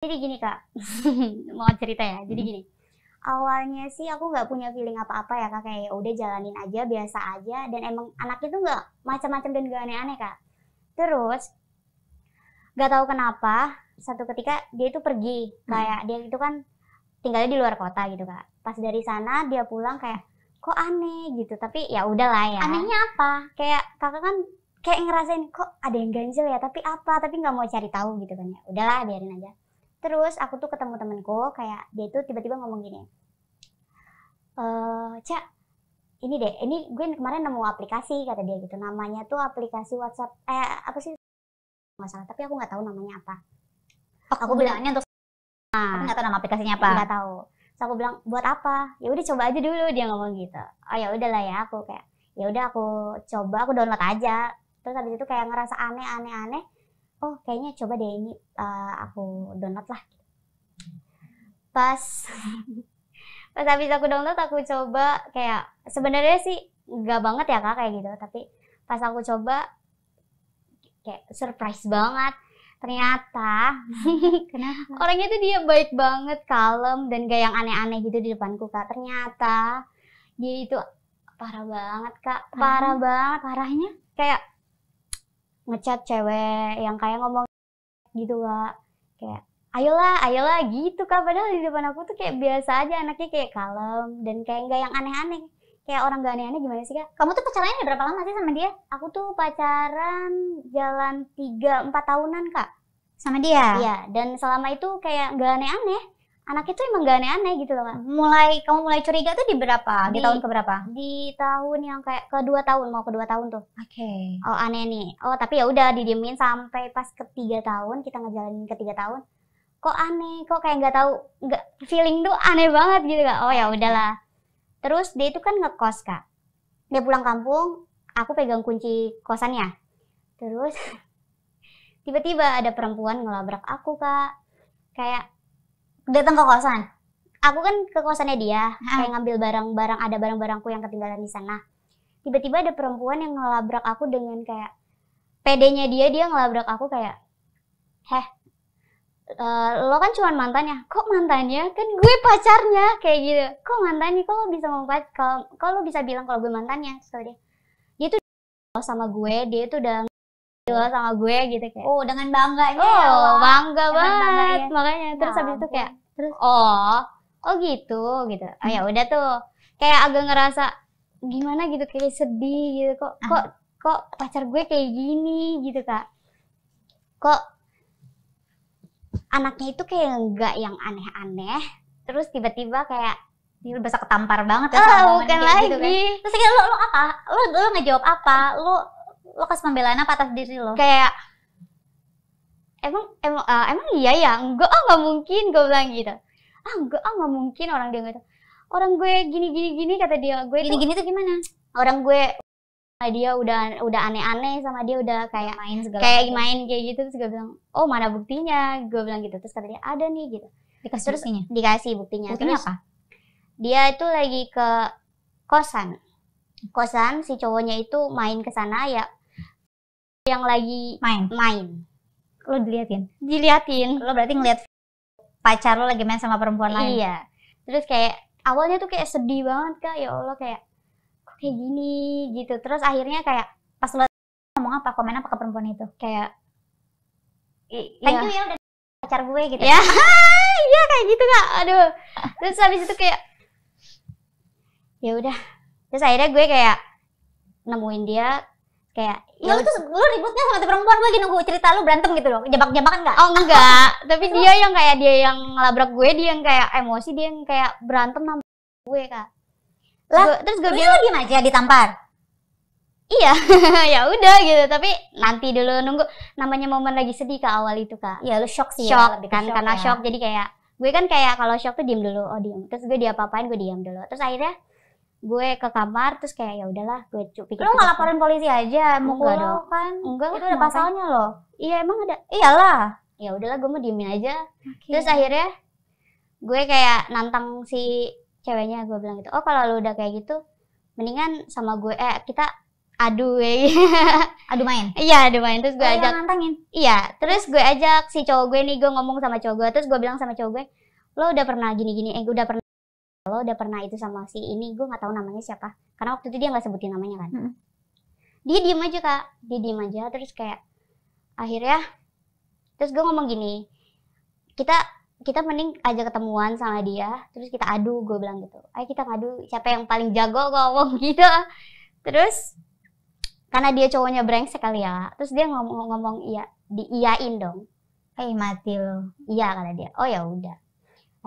Jadi gini Kak, mau cerita ya. Jadi gini, awalnya sih aku nggak punya feeling apa-apa ya Kak, kayak ya udah jalanin aja, biasa aja, dan emang anaknya tuh nggak macam-macam dan nggak aneh-aneh Kak. Terus nggak tahu kenapa satu ketika dia itu pergi, kayak dia itu kan tinggalnya di luar kota gitu Kak. Pas dari sana dia pulang kayak kok aneh gitu, tapi ya udahlah ya. Anehnya apa? Kayak kakak kan kayak ngerasain kok ada yang ganjel ya, tapi apa, tapi nggak mau cari tahu gitu kan ya. Udahlah biarin aja. Terus aku tuh ketemu temenku, kayak dia tuh tiba-tiba ngomong gini, Cak, ini deh, ini gue kemarin nemu aplikasi, kata dia gitu, namanya tuh aplikasi WhatsApp, apa sih, nggak salah, tapi aku nggak tahu namanya apa. Aku bilangnya untuk tapi nggak tahu nama aplikasinya apa. Nggak tahu. Terus aku bilang buat apa? Ya udah coba aja dulu, dia ngomong gitu. Oh ya udahlah ya, aku kayak ya udah aku coba, aku download aja. Terus habis itu kayak ngerasa aneh. Oh kayaknya coba deh ini, aku download lah. Pas habis aku download, aku coba, kayak sebenarnya sih nggak banget ya Kak kayak gitu, tapi pas aku coba kayak surprise banget. Ternyata Kenapa? orangnya tuh dia baik banget, kalem, dan gak yang aneh-aneh gitu di depanku Kak. Ternyata dia itu parah banget Kak, parah banget. Parahnya? Kayak ngechat cewek yang kayak ngomong gitu Kak, kayak ayolah gitu Kak, padahal di depan aku tuh kayak biasa aja, anaknya kayak kalem dan kayak nggak yang aneh-aneh, kayak orang gak aneh-aneh. Gimana sih Kak? Kamu tuh pacarannya udah berapa lama sih sama dia? Aku tuh pacaran jalan 3-4 tahunan Kak. Sama dia? Iya, dan selama itu kayak nggak aneh-aneh, anaknya tuh emang gak aneh-aneh gitu loh Kak. Kamu mulai curiga tuh di berapa? Di tahun keberapa? Di tahun yang kayak kedua tahun, mau kedua tahun tuh. Oke. Oh aneh nih. Oh tapi ya udah didiemin sampai pas ketiga tahun, kita ngejalanin ketiga tahun. Kok aneh, kok kayak nggak tahu, nggak, feeling tuh aneh banget gitu Kak. Oh ya udahlah. Terus dia itu kan ngekos Kak. Dia pulang kampung, aku pegang kunci kosannya. Terus tiba-tiba ada perempuan ngelabrak aku Kak. Kayak Datang ke kosan? aku kan ke kosannya dia, kayak ngambil barang-barang, ada barang-barangku yang ketinggalan di sana. Tiba-tiba ada perempuan yang ngelabrak aku dengan kayak pedenya dia ngelabrak aku kayak, lo kan cuma mantannya. Kok mantannya? Kan gue pacarnya, kayak gitu. Kok mantannya? Kok lo bisa kok lo bisa bilang kalau gue mantannya? So dia tuh sama gue, dia tuh udah sama gue gitu kayak. Oh, dengan bangganya. Oh, bangga banget. Ya. Makanya terus habis itu kayak terus oh gitu. Oh ya udah tuh. Kayak agak ngerasa gimana gitu, kayak sedih gitu. Kok pacar gue kayak gini gitu Kak. Kok anaknya itu kayak enggak yang aneh-aneh. Terus tiba-tiba kayak dia berasa ketampar banget ya sama momen bukan kayak lagi. gitu kan. Terus kayak lo apa? Lo ngejawab apa? Lo kasih pembelaan apa atas diri lo? Kayak emang iya ya? Enggak nggak mungkin, gue bilang gitu. Nggak mungkin orang dia gitu. Orang gue gini kata dia. Gue Gini-gini tuh gimana? Orang gue dia udah aneh-aneh sama dia, udah kayak main segala main kayak gitu. Terus gue bilang, oh mana buktinya? Gue bilang gitu. Terus kata dia, ada nih gitu. Dikasih buktinya? Dikasih buktinya. Buktinya terus apa? Dia itu lagi ke kosan si cowoknya itu main ke sana ya, yang lagi main. Lo diliatin? Lo berarti ngeliat pacar lo lagi main sama perempuan lain? Iya. Terus kayak awalnya tuh kayak sedih banget Kak, ya Allah, kayak kok kayak gini gitu. Terus akhirnya kayak pas lo ngomong apa, komen apa ke perempuan itu? Kayak thank you ya udah pacar gue gitu. Ya iya kayak gitu Kak. Aduh. Terus habis itu kayak ya udah. Terus akhirnya gue kayak nemuin dia, kayak ya lu ributnya sama tuh perempuan, gue lagi nunggu cerita lu berantem gitu loh, jebak-jebakan nggak? Oh enggak, tapi dia yang ngelabrak gue, dia yang kayak emosi, dia yang kayak berantem sama gue Kak. Terus gue bilang diem aja ditampar. Iya, ya udah gitu, tapi nanti dulu nunggu, namanya momen lagi sedih Kak, awal itu Kak. Ya lu shock sih ya, kan karena shock, jadi kayak gue kan kayak kalau shock tuh diem dulu, terus gue diapa-apain gue diem dulu, terus akhirnya gue ke kamar, terus kayak ya udahlah gue pikir lo nggak laporin polisi aja, enggak dong kan? Enggak, itu ada pasalnya loh. Iya emang ada. Iyalah. Ya udahlah gue mau diemin aja. Terus akhirnya gue kayak nantang si ceweknya, gue bilang gitu, oh kalau lu udah kayak gitu mendingan sama gue, kita adu Adu main. iya adu main. Terus gue ajak Nantangin. iya terus gue ajak si cowok gue nih, gue ngomong sama cowok gue, terus gue bilang sama cowok gue, lo udah pernah gini-gini, lo udah pernah itu sama si ini, gue nggak tahu namanya siapa karena waktu itu dia nggak sebutin namanya kan. Dia diem aja kak, dia diem aja. Terus kayak akhirnya terus gue ngomong gini, kita mending aja ketemuan sama dia, terus kita adu, gue bilang gitu. Ayo kita ngadu siapa yang paling jago, gue ngomong gitu. Terus karena dia cowoknya brengsek kali ya, terus dia ngomong iya, diiyain dong. Mati lo. Iya kata dia. Oh ya udah.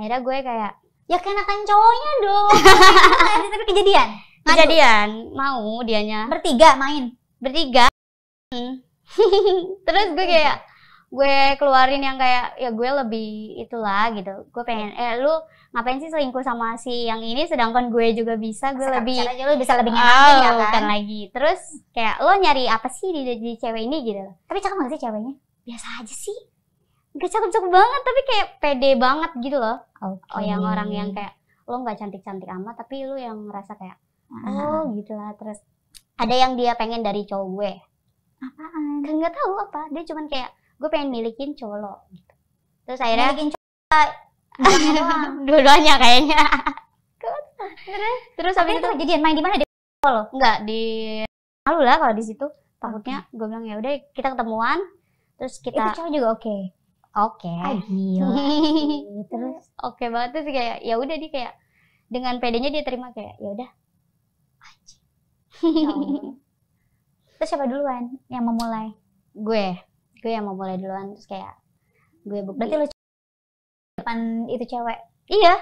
Akhirnya gue kayak Ya kenakan cowoknya dong. Tapi kejadian. Mau dianya Bertiga main. bertiga. Terus gue kayak gue keluarin yang kayak ya gue lebih itulah gitu. Gue pengen lu ngapain sih selingkuh sama si yang ini sedangkan gue juga bisa, gue lebih aja lu bisa lebih nyenangin ya kan. bukan lagi. Terus kayak lo nyari apa sih di cewek ini gitu. Tapi cakep gak sih ceweknya? Biasa aja sih. Gak cakep-cakep banget tapi kayak pede banget gitu loh. Oh yang orang yang kayak lo gak cantik-cantik amat tapi lu yang ngerasa kayak oh gitu lah. Terus ada yang dia pengen dari cowok gue. Apaan? Kan nggak tahu apa, dia cuman kayak gue pengen milikin cowok lo gitu. Terus akhirnya Milikin cowok dua-duanya kayaknya. Terus Tapi habis itu itu kejadian main di mana di lo? enggak di malu lah kalau di situ. Takutnya gue bilang ya udah kita ketemuan terus Itu kita cowok juga oke. Gila. Terus oke banget. Terus kayak ya udah dia kayak dengan pedenya dia terima kayak ya udah. Ya Allah. Terus siapa duluan yang memulai? Gue yang mau mulai duluan. Terus kayak gue bukti. Berarti lu depan itu cewek. Iya,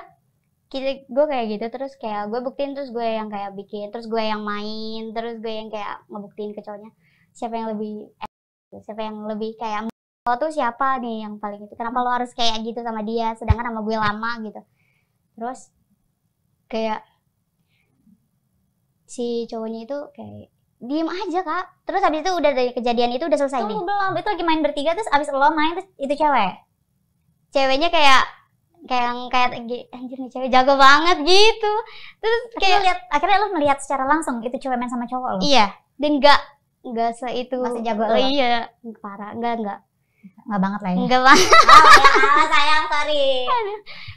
gue kayak gitu. Terus kayak gue buktiin, terus gue yang kayak bikin, terus gue yang main, terus gue yang kayak ngebuktiin ke cowoknya siapa yang lebih kayak lo tuh siapa nih yang paling itu, kenapa lo harus kayak gitu sama dia sedangkan sama gue lama gitu. Terus kayak si cowoknya itu kayak diem aja kak. Terus habis itu udah dari kejadian itu udah selesai nih. Belum, itu lagi main bertiga terus abis lo main terus itu cewek. Ceweknya kayak anjir nih cewek jago banget gitu. Terus kayak Akhirnya lo melihat secara langsung itu cewek main sama cowok lo. iya, dan enggak se itu. Masih jago lo. lo. Iya, parah. Enggak Enggak banget lah ya. Enggak banget. Ya sayang, sorry.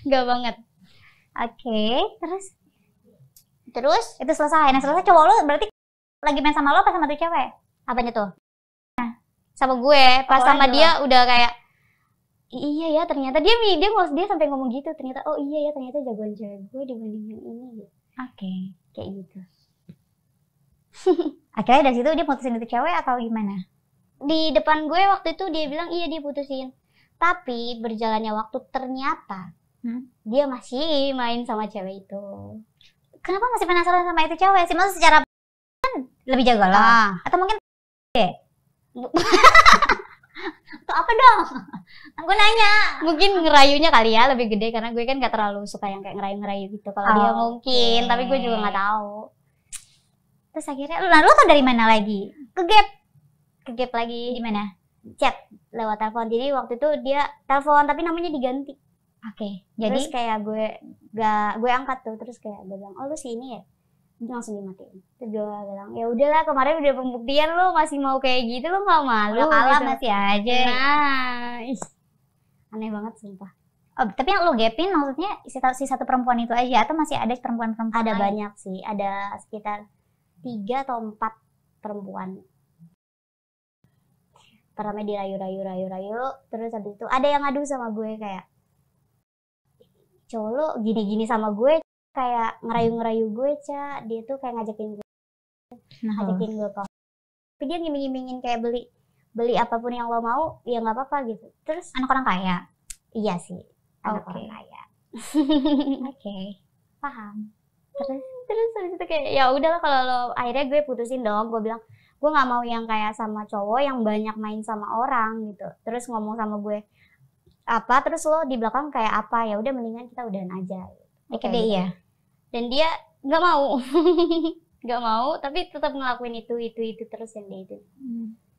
Enggak banget. Oke, terus itu selesai. Nah, selesai cowok lo berarti lagi main sama lo apa sama tuh cewek? Apanya tuh? Sama gue. Pas sama dia udah kayak iya ya ternyata dia sampai ngomong gitu. Ternyata oh iya ya ternyata jagoan cewek gue dibandingin ini. Oke. Kayak gitu. Akhirnya dari situ dia putusin itu cewek atau gimana? Di depan gue waktu itu dia bilang iya dia putusin. Tapi berjalannya waktu ternyata dia masih main sama cewek itu. Kenapa masih penasaran sama itu cewek sih? Maksudnya secara kan lebih jago lah. Atau mungkin atau apa dong? Aku nanya. Mungkin ngerayunya kali ya lebih gede karena gue kan gak terlalu suka yang kayak ngerayu-ngerayu gitu. Kalau dia mungkin, tapi gue juga gak tahu. Terus akhirnya lu tau dari mana lagi? Ke gap lagi. Di mana? Chat lewat telepon. Jadi waktu itu dia telepon tapi namanya diganti. Oke. Terus Jadi kayak gue angkat tuh, terus kayak gue bilang, "Oh, lu si ini ya?" Dia langsung dimatiin. Terus gue bilang, "Ya udahlah, kemarin udah pembuktian lu masih mau kayak gitu, lu enggak malu." udah kalah gitu. masih aja. Nah, aneh banget sumpah. Oh, tapi yang lu gapin maksudnya si satu perempuan itu aja atau masih ada perempuan-perempuan Ada lain? banyak sih, ada sekitar 3 atau 4 perempuan. Pertama dirayu, terus habis itu ada yang ngadu sama gue kayak, "Cowok lu gini-gini sama gue, kayak ngerayu-ngerayu gue, Ca. Dia tuh kayak ngajakin gue ke tapi dia ngiming-ngimingin kayak beli apapun yang lo mau, ya nggak apa-apa gitu." Terus Anak orang kaya. iya sih, anak Oke. orang kaya. Oke. Paham. Terus habis itu kayak ya udahlah, kalau lo akhirnya gue putusin dong. Gue bilang gue nggak mau yang kayak sama cowok yang banyak main sama orang gitu, terus ngomong sama gue apa, terus lo di belakang kayak apa, ya udah mendingan kita udahan aja gitu. Oke deh ya. Dan dia nggak mau. Nggak mau, tapi tetap ngelakuin itu terus yang dia itu.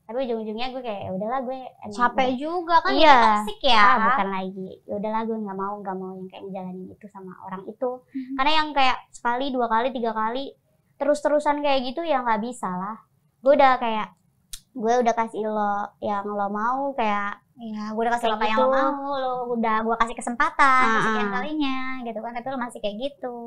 Tapi ujung-ujungnya gue kayak ya udahlah, gue Capek juga kan, Iya. itu toksik ya. bukan lagi, ya udahlah gue nggak mau yang kayak ngejalanin itu sama orang itu. Karena yang kayak sekali, 2 kali, 3 kali terus-terusan kayak gitu ya nggak bisa lah. gue udah kayak gue udah kasih lo yang lo mau, kayak Iya, gue udah kasih Kayak lo apa yang gitu. lo mau, lo udah gue kasih kesempatan Ah, sekian ah. kalinya gitu kan, tapi lo masih kayak gitu.